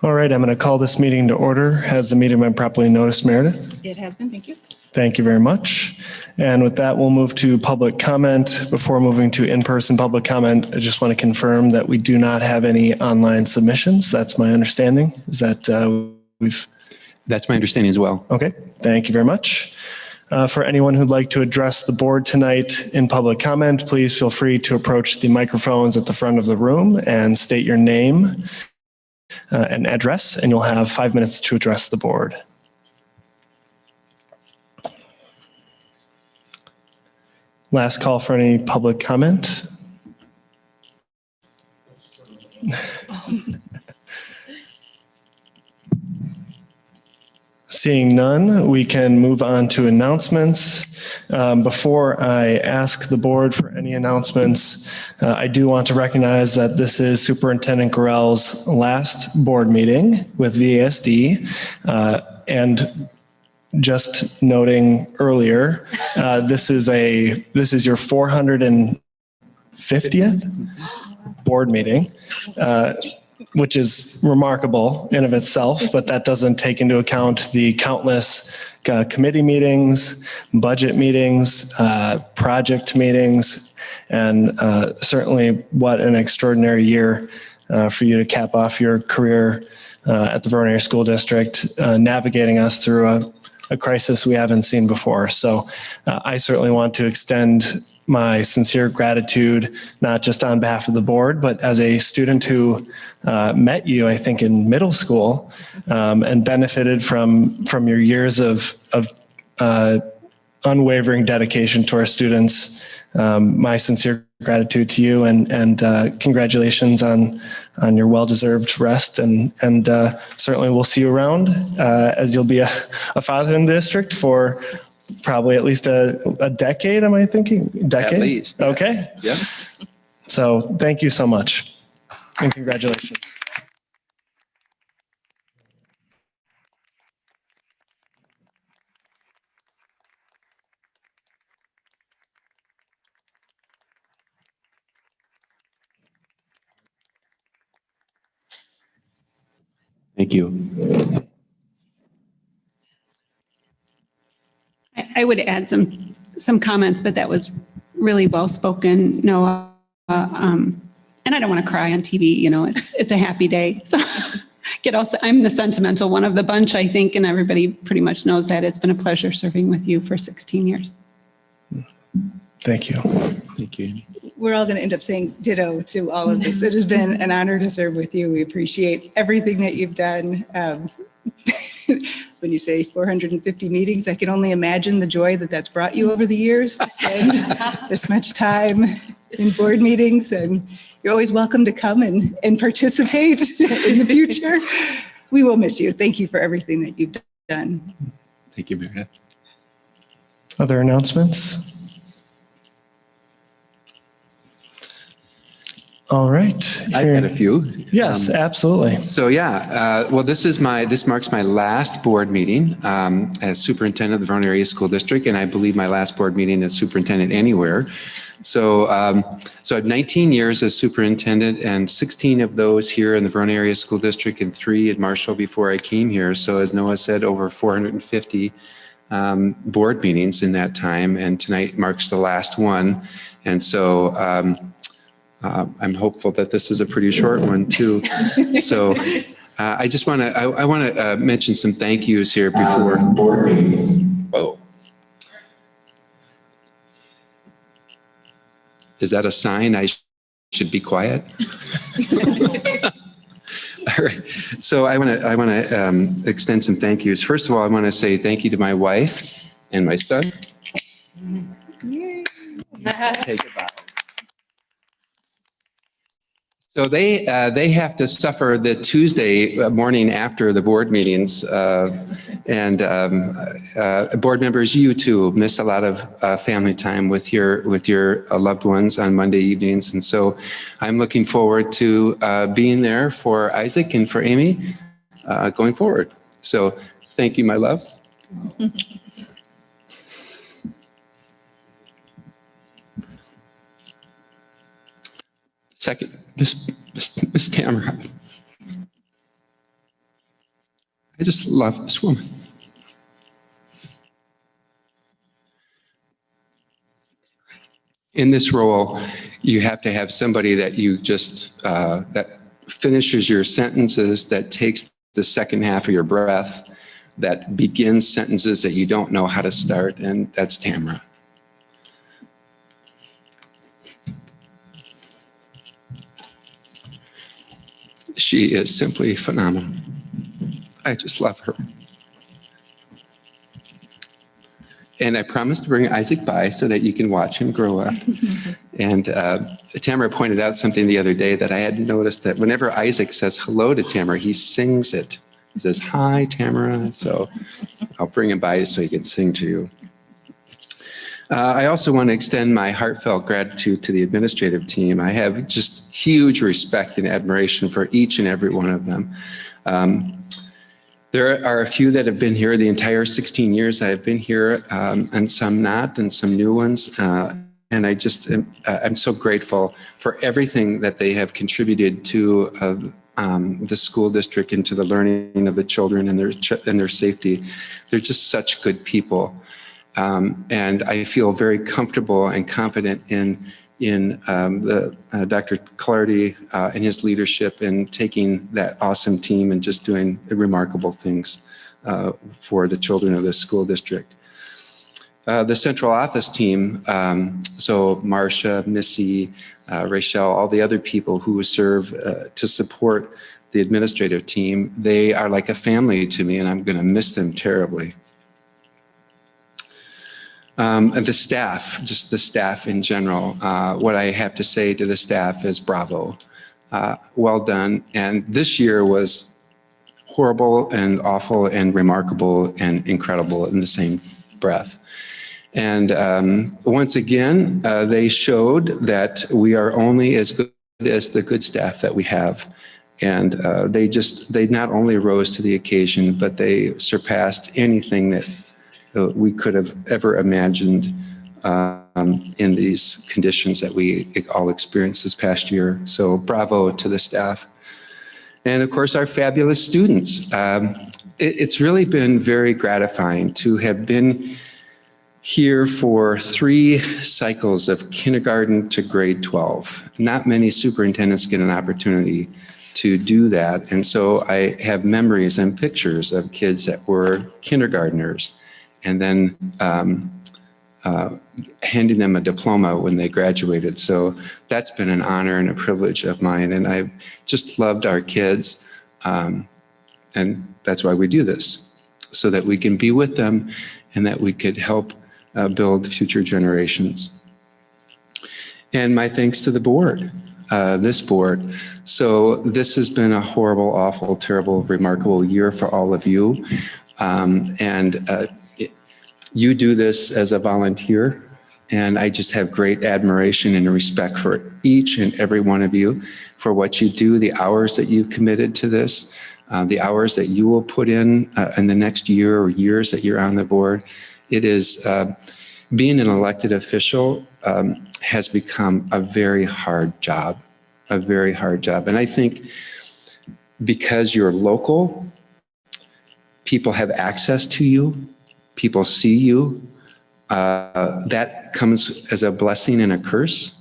All right, I'm going to call this meeting to order. Has the meeting been properly noticed, Meredith? It has been, thank you. Thank you very much. And with that, we'll move to public comment. Before moving to in-person public comment, I just want to confirm that we do not have any online submissions. That's my understanding. Is that That's my understanding as well. Okay, thank you very much. For anyone who'd like to address the board tonight in public comment, please feel free to approach the microphones at the front of the room and state your name and address, and you'll have 5 minutes to address the board. Last call for any public comment. Seeing none, we can move on to announcements. Before I ask the board for any announcements, I do want to recognize that this is Superintendent Gorell's last board meeting with VASD. And just noting earlier, this is your 450th board meeting. Which is remarkable in of itself, but that doesn't take into account the countless committee meetings, budget meetings, project meetings, and certainly what an extraordinary year for you to cap off your career at the Vernon Area School District, navigating us through a crisis we haven't seen before. So I certainly want to extend my sincere gratitude, not just on behalf of the board, but as a student who met you, I think, in middle school and benefited from your years of unwavering dedication to our students. My sincere gratitude to you, and congratulations on your well-deserved rest. And certainly we'll see you around as you'll be a father in the district for probably at least a decade, am I thinking? Decade? At least. Yes. Okay. Yeah. So thank you so much and congratulations. Thank you. I would add some comments, but that was really well spoken, Noah. And I don't want to cry on TV. You know, it's a happy day. So I'm the sentimental one of the bunch, I think, and everybody pretty much knows that. It's been a pleasure serving with you for 16 years. Thank you. Thank you. We're all going to end up saying ditto to all of this. It has been an honor to serve with you. We appreciate everything that you've done. When you say 450 meetings, I can only imagine the joy that that's brought you over the years to spend this much time in board meetings. And you're always welcome to come and participate in the future. We will miss you. Thank you for everything that you've done. Thank you, Meredith. Other announcements? All right. I've got a few. Yes, absolutely. So yeah, well, this marks my last board meeting as superintendent of the Vernon Area School District, and I believe my last board meeting as superintendent anywhere. So, so I have 19 years as superintendent, and 16 of those here in the Vernon Area School District, and 3 at Marshall before I came here. So, as Noah said, over 450 board meetings in that time, and tonight marks the last one. And so, I'm hopeful that this is a pretty short one too. So I just want to, I want to mention some thank yous here before board meetings. Whoa. Is that a sign I should be quiet? All right. So I want to extend some thank yous. First of all, I want to say thank you to my wife and my son. Take it back. So they have to suffer the Tuesday morning after the board meetings, and board members, you too miss a lot of family time with your loved ones on Monday evenings, and so I'm looking forward to being there for Isaac and for Amy going forward. So thank you, my loves. Second, Miss Tamara. I just love this woman. In this role, you have to have somebody that you just, that finishes your sentences, that takes the second half of your breath, that begins sentences that you don't know how to start, and that's Tamara. She is simply phenomenal. I just love her. And I promised to bring Isaac by so that you can watch him grow up. And Tamara pointed out something the other day that I hadn't noticed, that whenever Isaac says hello to Tamara, he sings it. He says, "Hi, Tamara." So I'll bring him by so he can sing to you. I also want to extend my heartfelt gratitude to the administrative team. I have just huge respect and admiration for each and every one of them. There are a few that have been here the entire 16 years I've been here, and some not, and some new ones. And I just, I'm so grateful for everything that they have contributed to the school district and to the learning of the children and their safety. They're just such good people. And I feel very comfortable and confident in Dr. Clardy and his leadership in taking that awesome team and just doing remarkable things for the children of this school district. The central office team, so Marcia, Missy, Rachel, all the other people who serve to support the administrative team, they are like a family to me, and I'm going to miss them terribly. And the staff, just the staff in general, what I have to say to the staff is bravo, well done. And this year was horrible and awful and remarkable and incredible in the same breath. And once again, they showed that we are only as good as the good staff that we have. And they not only rose to the occasion, but they surpassed anything that we could have ever imagined in these conditions that we all experienced this past year. So bravo to the staff. And of course, our fabulous students. It's really been very gratifying to have been here for 3 cycles of kindergarten to grade 12. Not many superintendents get an opportunity to do that. And so I have memories and pictures of kids that were kindergartners, and then handing them a diploma when they graduated. So that's been an honor and a privilege of mine. And I've just loved our kids. And that's why we do this, so that we can be with them and that we could help build future generations. And my thanks to the board, this board. So this has been a horrible, awful, terrible, remarkable year for all of you. You do this as a volunteer, and I just have great admiration and respect for each and every one of you for what you do, the hours that you've committed to this, the hours that you will put in the next year or years that you're on the board. It is, being an elected official has become a very hard job, a very hard job. And I think because you're local, people have access to you, people see you, that comes as a blessing and a curse.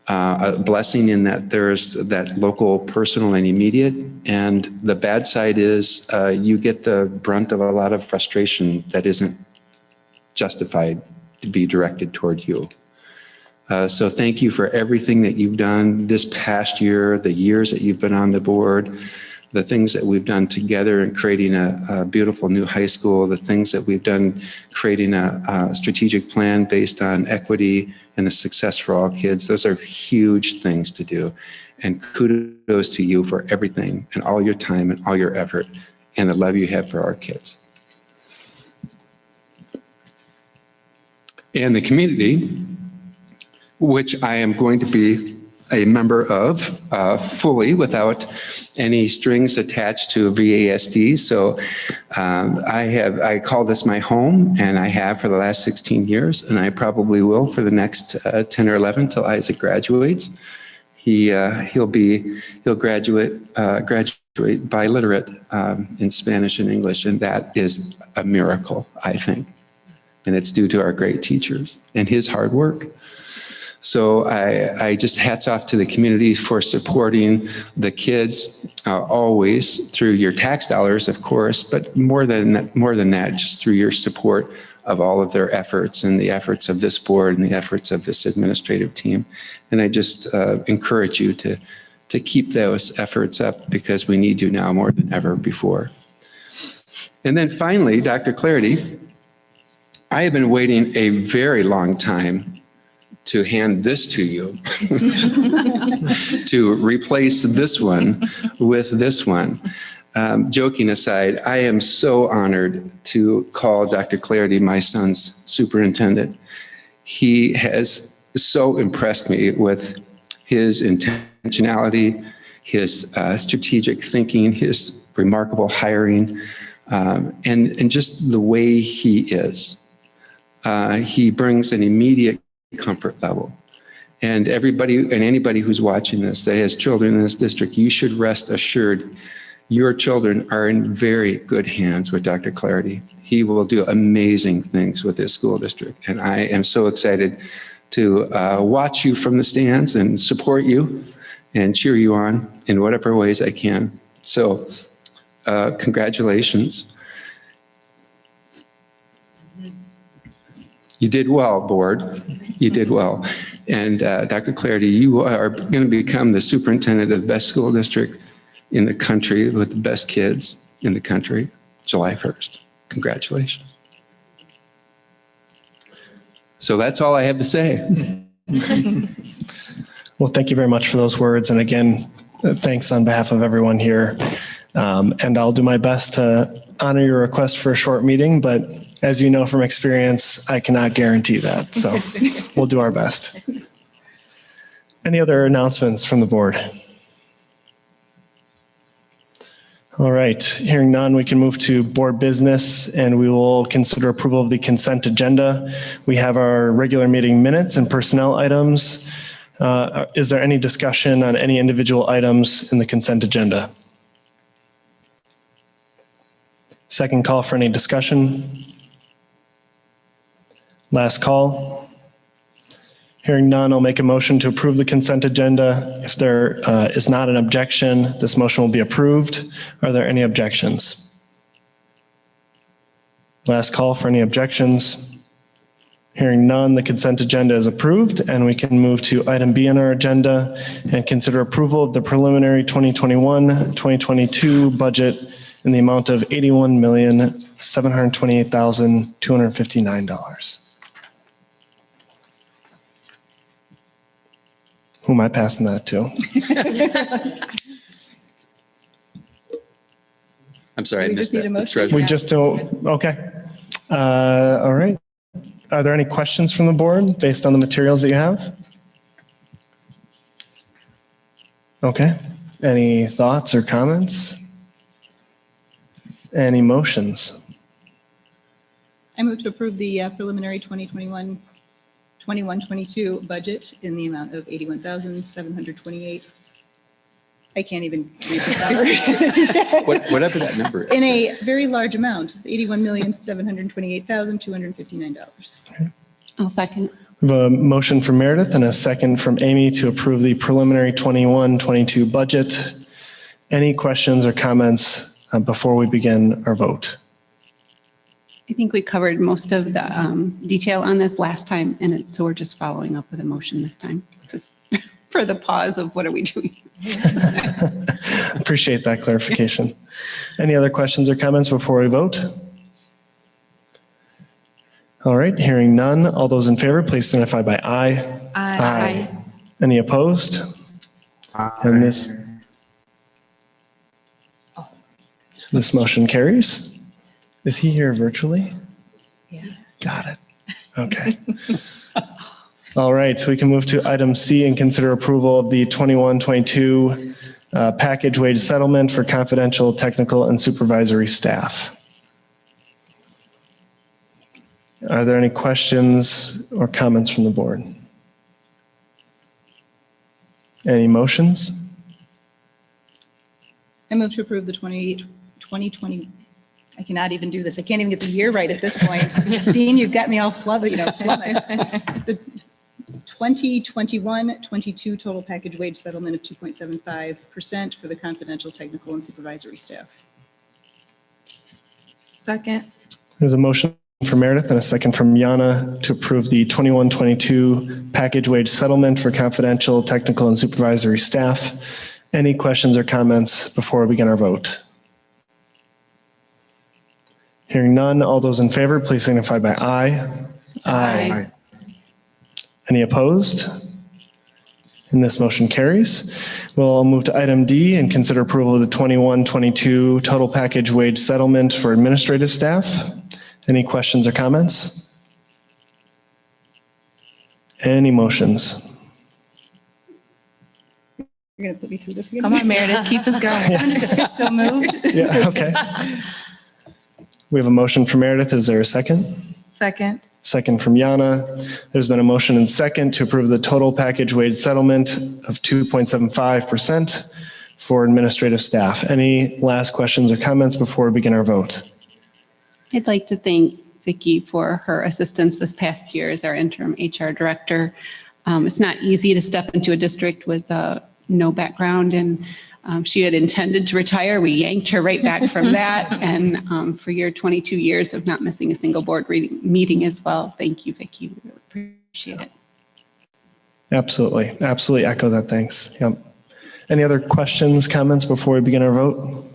A blessing in that there's that local, personal, and immediate. And the bad side is you get the brunt of a lot of frustration that isn't justified to be directed toward you. So thank you for everything that you've done this past year, the years that you've been on the board, the things that we've done together in creating a beautiful new high school, the things that we've done creating a strategic plan based on equity and the success for all kids. Those are huge things to do. And kudos to you for everything and all your time and all your effort and the love you have for our kids. And the community, which I am going to be a member of fully without any strings attached to VASD. So I call this my home, and I have for the last 16 years, and I probably will for the next 10 or 11 till Isaac graduates. He'll graduate biliterate in Spanish and English, and that is a miracle, I think. And it's due to our great teachers and his hard work. So I just hats off to the community for supporting the kids always through your tax dollars, of course, but more than that, just through your support of all of their efforts and the efforts of this board and the efforts of this administrative team. And I just encourage you to keep those efforts up, because we need you now more than ever before. And then finally, Dr. Clarity, I have been waiting a very long time to hand this to you, to replace this one with this one. Joking aside, I am so honored to call Dr. Clarity my son's superintendent. He has so impressed me with his intentionality, his strategic thinking, his remarkable hiring, and just the way he is. He brings an immediate comfort level. And everybody and anybody who's watching this that has children in this district, you should rest assured your children are in very good hands with Dr. Clarity. He will do amazing things with this school district. And I am so excited to watch you from the stands and support you and cheer you on in whatever ways I can. So congratulations. You did well, board. You did well. And Dr. Clarity, you are going to become the superintendent of the best school district in the country with the best kids in the country, July 1st. Congratulations. So that's all I have to say. Well, thank you very much for those words. And again, thanks on behalf of everyone here. And I'll do my best to honor your request for a short meeting, but as you know from experience, I cannot guarantee that. So we'll do our best. Any other announcements from the board? All right, hearing none, we can move to board business, and we will consider approval of the consent agenda. We have our regular meeting minutes and personnel items. Is there any discussion on any individual items in the consent agenda? Second call for any discussion. Last call. Hearing none, I'll make a motion to approve the consent agenda. If there is not an objection, this motion will be approved. Are there any objections? Last call for any objections. Hearing none, the consent agenda is approved, and we can move to item B on our agenda and consider approval of the preliminary 2021-2022 budget in the amount of $81,728,259. Who am I passing that to? I'm sorry, I We missed just need that. a The motion? treasurer. We just don't, okay. All right. Are there any questions from the board based on the materials that you have? Okay. Any thoughts or comments? Any motions? I move to approve the preliminary 2021-22 budget in the amount of $81,728. I can't even read the number. Whatever that number is. In a very large amount, $81,728,259. I'll second. We have a motion from Meredith and a second from Amy to approve the preliminary 21-22 budget. Any questions or comments before we begin our vote? I think we covered most of the detail on this last time, and so we're just following up with a motion this time, just for the pause of what are we doing? Appreciate that clarification. Any other questions or comments before we vote? All right, hearing none. All those in favor, please signify by aye. Aye. Any opposed? And this motion carries. Is he here virtually? Yeah. Got it. Okay. All right, so we can move to item C and consider approval of the 21-22 package wage settlement for confidential, technical, and supervisory staff. Are there any questions or comments from the board? Any motions? I move to approve the 2020, I cannot even do this. I can't even get the year right at this point. Dean, you've got me all flummoxed. The 2021-22 total package wage settlement of 2.75% for the confidential, technical, and supervisory staff. Second. There's a motion from Meredith and a second from Yana to approve the 21-22 package wage settlement for confidential, technical, and supervisory staff. Any questions or comments before we begin our vote? Hearing none, all those in favor, please signify by aye. Aye. Any opposed? And this motion carries. We'll move to item D and consider approval of the 21-22 total package wage settlement for administrative staff. Any questions or comments? Any motions? You're going to put me through this again? Come on, Meredith, keep us going. So moved. Yeah, okay. We have a motion from Meredith. Is there a second? Second. Second from Yana. There's been a motion and second to approve the total package wage settlement of 2.75% for administrative staff. Any last questions or comments before we begin our vote? I'd like to thank Vicki for her assistance this past year as our interim HR director. It's not easy to step into a district with no background, and she had intended to retire. We yanked her right back from that, and for your 22 years of not missing a single board meeting as well. Thank you, Vicki. We really appreciate it. Absolutely. Absolutely echo that. Thanks. Yep. Any other questions, comments before we begin our vote?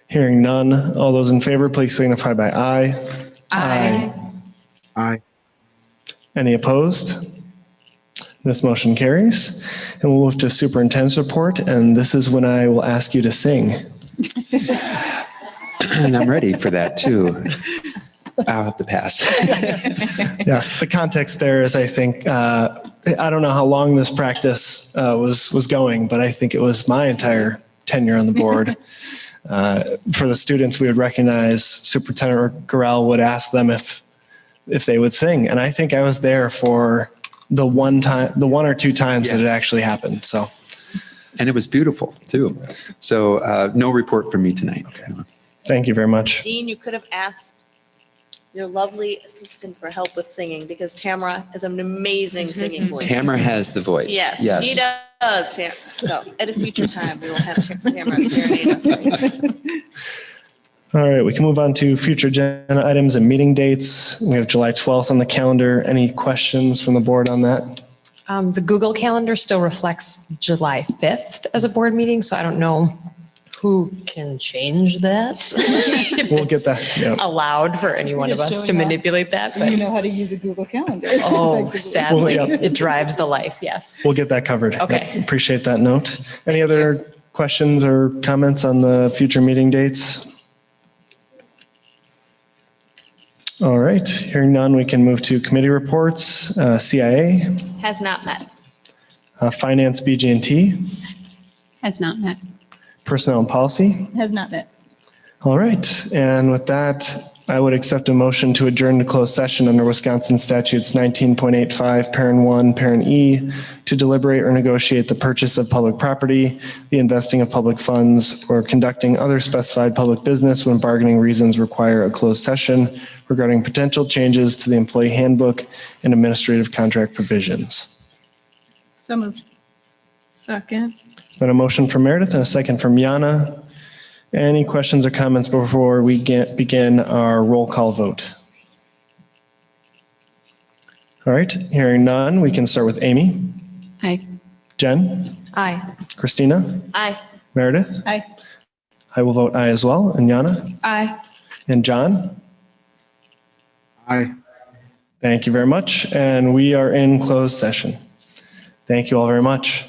Hearing none, all those in favor, please signify by aye. Aye. Aye. Any opposed? This motion carries. And we'll move to superintendent's report, and this is when I will ask you to sing. And I'm ready for that too. I'll have to pass. Yes, the context there is, I think, I don't know how long this practice was going, but I think it was my entire tenure on the board. For the students, we would recognize Superintendent Gorell would ask them if they would sing. And I think I was there for the one or two times that it actually happened. So, And it was beautiful too. So no report from me tonight. Okay. thank you very much. Dean, you could have asked your lovely assistant for help with singing because Tamara has an amazing singing voice. Tamara has the voice. Yes, he does, Tamara. So at a future time, we will have Tamara serenade us. All right, we can move on to future agenda items and meeting dates. We have July 12th on the calendar. Any questions from the board on that? The Google Calendar still reflects July 5th as a board meeting, so I don't know who can change that. We'll get that. Yeah. Allowed for any one of us to showing up. manipulate that, You but know how to use a Google Calendar. oh, sadly, Well, yeah. it drives the life, yes. We'll get that covered. Okay. Yep, appreciate that note. Any other questions or comments on the future meeting dates? All right, hearing none, we can move to committee reports. CIA, Has not met. Finance, BG&T, Has not met. Personnel and Policy. Has not met. All right, and with that, I would accept a motion to adjourn to closed session under Wisconsin statutes 19.85, parent 1, parent E, to deliberate or negotiate the purchase of public property, the investing of public funds, or conducting other specified public business when bargaining reasons require a closed session regarding potential changes to the employee handbook and administrative contract provisions. So moved. Second. Been a motion from Meredith and a second from Yana. Any questions or comments before we begin our roll call vote? All right, hearing none, we can start with Amy, Aye. Jen, Aye. Christina, Aye. Meredith. Aye. I will vote aye as well, and Yana, Aye. and John. Aye. Thank you very much, and we are in closed session. Thank you all very much.